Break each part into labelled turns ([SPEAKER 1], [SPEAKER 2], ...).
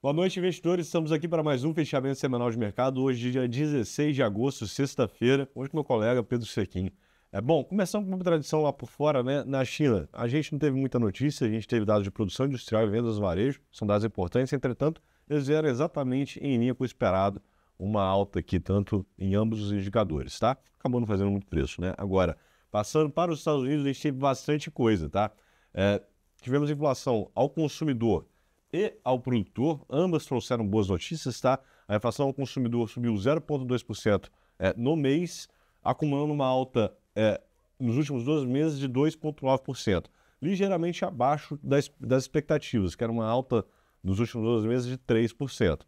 [SPEAKER 1] Boa noite, investidores. Estamos aqui para mais um fechamento semanal de mercado. Hoje, dia 16 de agosto, sexta-feira. Hoje com meu colega Pedro Sequin. Bom, começando com uma tradição lá por fora, né? Na China, a gente não teve muita notícia, a gente teve dados de produção industrial e vendas no varejo, são dados importantes, entretanto, eles vieram exatamente em linha com o esperado, uma alta aqui, tanto em ambos os indicadores, tá? Acabou não fazendo muito preço, né? Agora, passando para os Estados Unidos, a gente teve bastante coisa, tá? Tivemos inflação ao consumidor e ao produtor, ambas trouxeram boas notícias, tá? A inflação ao consumidor subiu 0,2% no mês, acumulando uma alta nos últimos 12 meses de 2,9%, ligeiramente abaixo das expectativas, que era uma alta nos últimos 12 meses de 3%.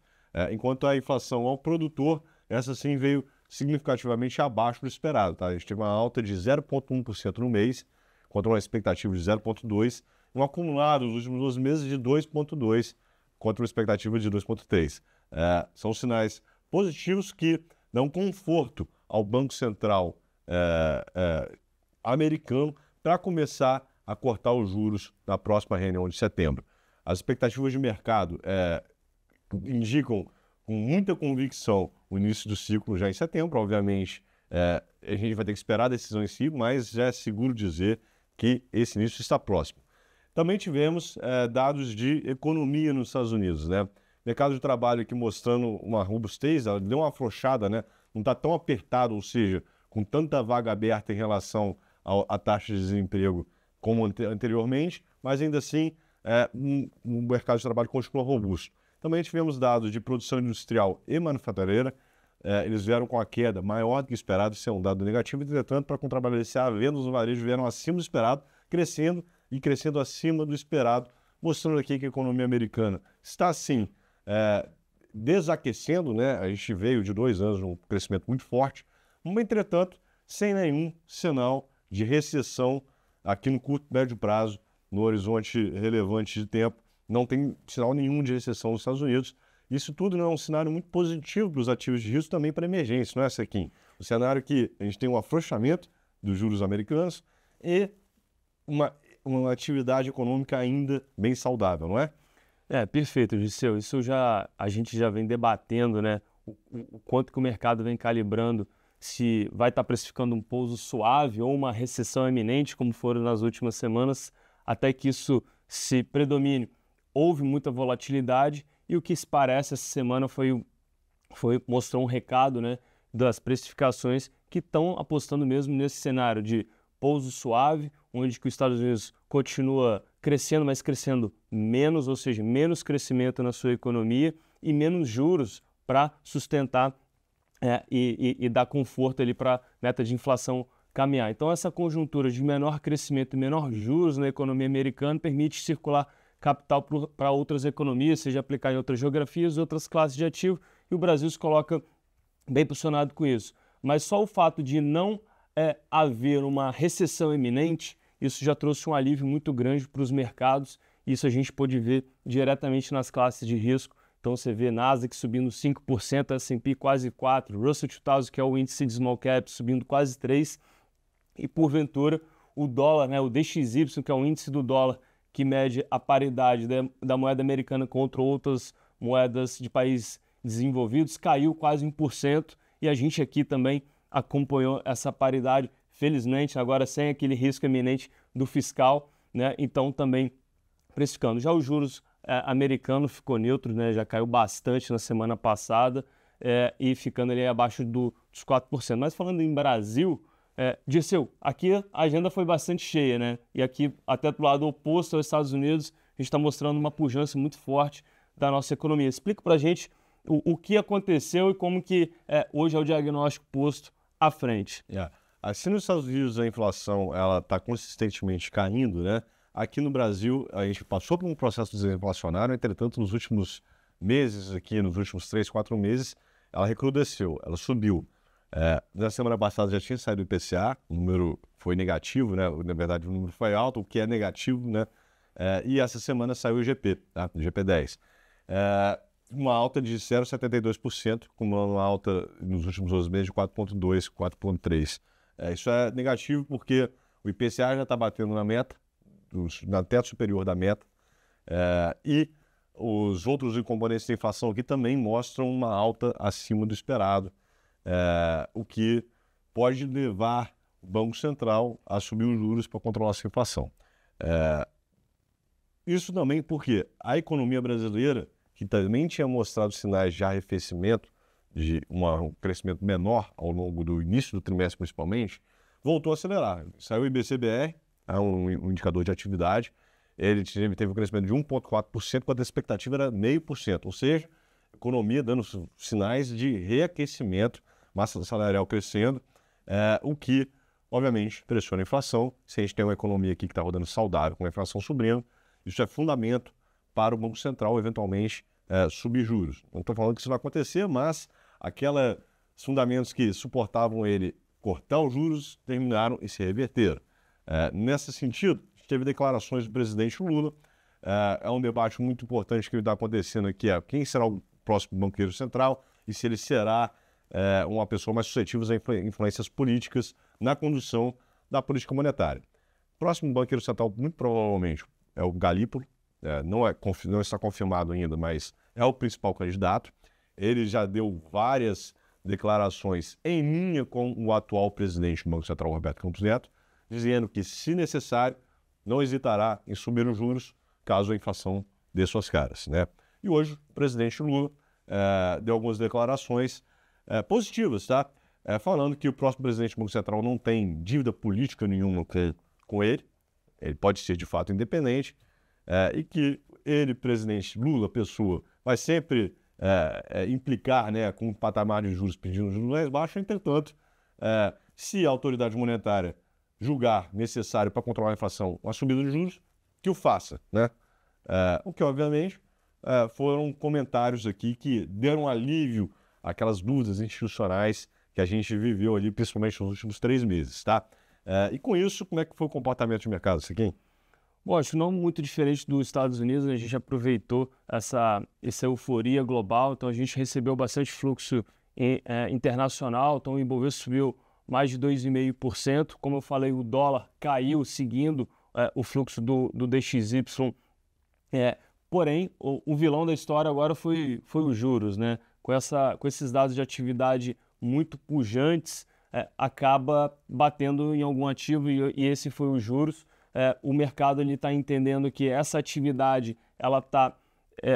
[SPEAKER 1] Enquanto a inflação ao produtor, essa sim veio significativamente abaixo do esperado, tá? A gente teve uma alta de 0,1% no mês, contra uma expectativa de 0,2%, um acumulado nos últimos 12 meses de 2,2% contra uma expectativa de 2,3%. São sinais positivos que dão conforto ao Banco Central americano para começar a cortar os juros na próxima reunião de setembro. As expectativas de mercado indicam com muita convicção o início do ciclo já em setembro. Obviamente, a gente vai ter que esperar a decisão em si, mas já é seguro dizer que esse início está próximo. Também tivemos dados de economia nos Estados Unidos, né? Mercado de trabalho aqui mostrando uma robustez, ela deu uma afrouxada, né? Não está tão apertado, ou seja, com tanta vaga aberta em relação à taxa de desemprego como anteriormente, mas ainda assim o mercado de trabalho continua robusto. Também tivemos dados de produção industrial e manufatureira, eles vieram com a queda maior do que esperado, isso é um dado negativo, entretanto, para contrabalancear, vendas no varejo vieram acima do esperado, crescendo acima do esperado, mostrando aqui que a economia americana está, sim, desaquecendo, né? A gente veio de 2 anos de um crescimento muito forte, mas, entretanto, sem nenhum sinal de recessão aqui no curto e médio prazo, no horizonte relevante de tempo, não tem sinal nenhum de recessão nos Estados Unidos. Isso tudo não é um cenário muito positivo para os ativos de risco, também para a emergência, não é, Sequin? O cenário que a gente tem um afrouxamento dos juros americanos e uma atividade econômica ainda bem saudável, não é?
[SPEAKER 2] Perfeito, Giseu. Isso a gente já vem debatendo, né? O quanto que o mercado vem calibrando, se vai estar precificando um pouso suave ou uma recessão iminente, como foram nas últimas semanas, até que isso se predomine. Houve muita volatilidade e o que se parece essa semana mostrou um recado, né, das precificações que estão apostando mesmo nesse cenário de pouso suave, onde que os Estados Unidos continua crescendo, mas crescendo menos, ou seja, menos crescimento na sua economia e menos juros para sustentar e dar conforto ali para a meta de inflação caminhar. Então, essa conjuntura de menor crescimento e menor juros na economia americana permite circular capital para outras economias, seja aplicar em outras geografias, outras classes de ativo, e o Brasil se coloca bem posicionado com isso. Mas só o fato de não haver uma recessão iminente, isso já trouxe um alívio muito grande para os mercados. Isso a gente pôde ver diretamente nas classes de risco. Então você vê Nasdaq subindo 5%, S&P quase 4%, Russell 2000, que é o índice de small cap, subindo quase 3%. E porventura o dólar, né, o DXY, que é o índice do dólar que mede a paridade da moeda americana contra outras moedas de países desenvolvidos, caiu quase 1%. E a gente aqui também acompanhou essa paridade, felizmente, agora sem aquele risco eminente do fiscal, né? Então também precificando. Já os juros americano ficou neutro, né? Já caiu bastante na semana passada e ficando ali abaixo dos 4%. Mas falando em Brasil, Dirceu, aqui a agenda foi bastante cheia, né? E aqui, até do lado oposto aos Estados Unidos, a gente está mostrando uma pujança muito forte da nossa economia. Explica para a gente o que aconteceu e como que hoje é o diagnóstico posto à frente.
[SPEAKER 1] Assim, nos Estados Unidos a inflação está consistentemente caindo, né? Aqui no Brasil a gente passou por um processo desinflacionário, entretanto nos últimos meses, nos últimos 3, 4 meses, ela recrudesceu, ela subiu. Na semana passada já tinha saído o IPCA, o número foi negativo, né? Na verdade o número foi alto, o que é negativo, né? E essa semana saiu o IGP, tá? O IGP-10. Uma alta de 0,72%, acumulando uma alta nos últimos 12 meses de 4,2%, 4,3%. Isso é negativo porque o IPCA já está batendo na meta, na teto superior da meta, e os outros componentes da inflação aqui também mostram uma alta acima do esperado, o que pode levar o Banco Central a subir os juros para controlar essa inflação. Isso também porque a economia brasileira, que também tinha mostrado sinais de arrefecimento, de um crescimento menor ao longo do início do trimestre principalmente, voltou a acelerar. Saiu o IBC-BR, um indicador de atividade, ele teve um crescimento de 1,4%, quando a expectativa era 0,5%, ou seja, a economia dando sinais de reaquecimento, massa salarial crescendo, o que, obviamente, pressiona a inflação. Se a gente tem uma economia aqui que está rodando saudável, com a inflação subindo, isso é fundamento para o Banco Central, eventualmente, subir juros. Não estou falando que isso vai acontecer, mas aqueles fundamentos que suportavam ele cortar os juros terminaram e se reverteram. Nesse sentido, teve declarações do presidente Lula. É um debate muito importante que está acontecendo aqui, quem será o próximo banqueiro central e se ele será uma pessoa mais suscetível a influências políticas na condução da política monetária. O próximo banqueiro central, muito provavelmente, é o Galípolo. Não está confirmado ainda, mas é o principal candidato. Ele já deu várias declarações em linha com o atual presidente do Banco Central, Roberto Campos Neto, dizendo que, se necessário, não hesitará em subir os juros caso a inflação dê suas caras, né? E hoje o presidente Lula deu algumas declarações positivas, tá? Falando que o próximo presidente do Banco Central não tem dívida política nenhuma com ele pode ser de fato independente, e que ele, presidente Lula, pessoa, vai sempre implicar, né, com um patamar de juros pedindo juros mais baixos. Entretanto, se a autoridade monetária julgar necessário para controlar a inflação uma subida de juros, que o faça, né? O que, obviamente, foram comentários aqui que deram alívio àquelas dúvidas institucionais que a gente viveu ali, principalmente nos últimos 3 meses, tá? E com isso, como é que foi o comportamento de mercado, Sequim?
[SPEAKER 2] Bom, acho não muito diferente dos Estados Unidos, né? A gente aproveitou essa euforia global, então a gente recebeu bastante fluxo internacional, então o Ibovespa subiu mais de 2,5%. Como eu falei, o dólar caiu seguindo o fluxo do DXY. Porém, o vilão da história agora foi os juros, né? Com esses dados de atividade muito pujantes, acaba batendo em algum ativo e esse foi os juros. O mercado está entendendo que essa atividade,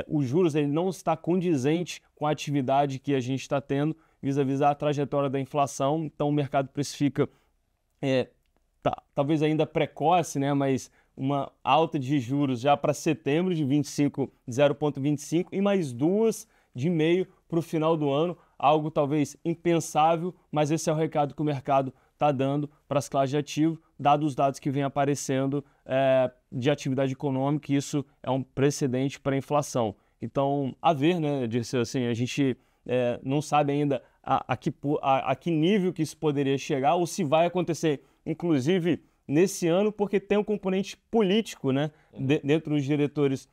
[SPEAKER 2] os juros ele não está condizente com a atividade que a gente está tendo vis-à-vis a trajetória da inflação. Então o mercado precifica, talvez ainda precoce, né, mas uma alta de juros já para setembro de 0,25 e mais 2,5 para o final do ano, algo talvez impensável, mas esse é o recado que o mercado está dando para as classes de ativo, dados os dados que vêm aparecendo de atividade econômica, e isso é um precedente para a inflação. Então, a ver, né, Dirceu, assim, a gente não sabe ainda a que nível que isso poderia chegar ou se vai acontecer, inclusive nesse ano, porque tem um componente político, né, dentro dos diretores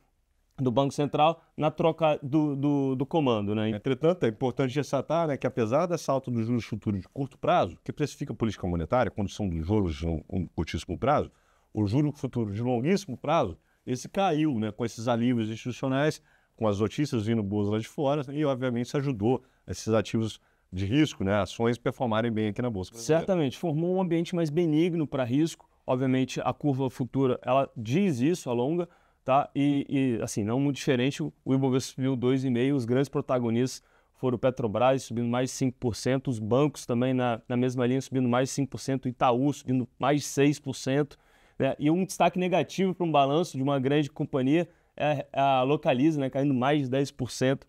[SPEAKER 2] do Banco Central na troca do comando, né?
[SPEAKER 1] Entretanto, é importante ressaltar, né, que apesar dessa alta dos juros futuros de curto prazo, que precifica a política monetária, quando são dos juros de um curtíssimo prazo, o juro futuro de longuíssimo prazo, esse caiu, né, com esses alívios institucionais, com as notícias vindo boas lá de fora, e obviamente isso ajudou esses ativos de risco, né, ações performarem bem aqui na Bolsa brasileira.
[SPEAKER 2] Certamente, formou um ambiente mais benigno para risco. Obviamente a curva futura, ela diz isso, a longa, tá? E assim, não muito diferente, o Ibovespa subiu 2,5%, os grandes protagonistas foram o Petrobras subindo mais de 5%, os bancos também na mesma linha subindo mais de 5%, o Itaú subindo mais de 6%, né? E um destaque negativo para um balanço de uma grande companhia é a Localiza, né, caindo mais de 10%,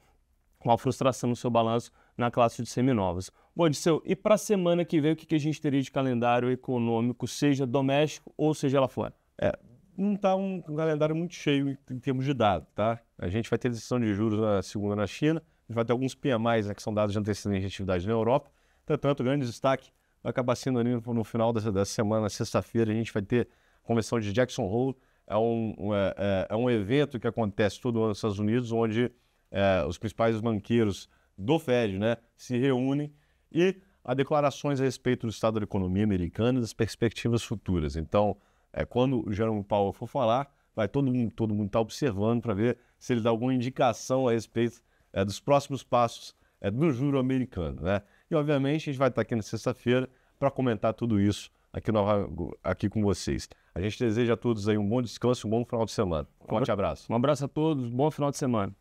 [SPEAKER 2] com a frustração no seu balanço na classe de seminovas. Bom, Dirceu, e para a semana que vem, o que a gente teria de calendário econômico, seja doméstico ou seja lá fora?
[SPEAKER 1] Não está um calendário muito cheio em termos de dados, tá? A gente vai ter decisão de juros na segunda na China, a gente vai ter alguns PMIs, né, que são dados de antecedente de atividade na Europa. Portanto, o grande destaque vai acabar sendo ali no final dessa semana, sexta-feira, a gente vai ter a convenção de Jackson Hole. É um evento que acontece todo ano nos Estados Unidos, onde os principais banqueiros do Fed, né, se reúnem e há declarações a respeito do estado da economia americana e das perspectivas futuras. Então, quando o Jerome Powell for falar, vai todo mundo estar observando para ver se ele dá alguma indicação a respeito dos próximos passos do juro americano, né? E, obviamente, a gente vai estar aqui na sexta-feira para comentar tudo isso aqui com vocês. A gente deseja a todos aí um bom descanso, um bom final de semana. Forte abraço.
[SPEAKER 2] Um abraço a todos, bom final de semana.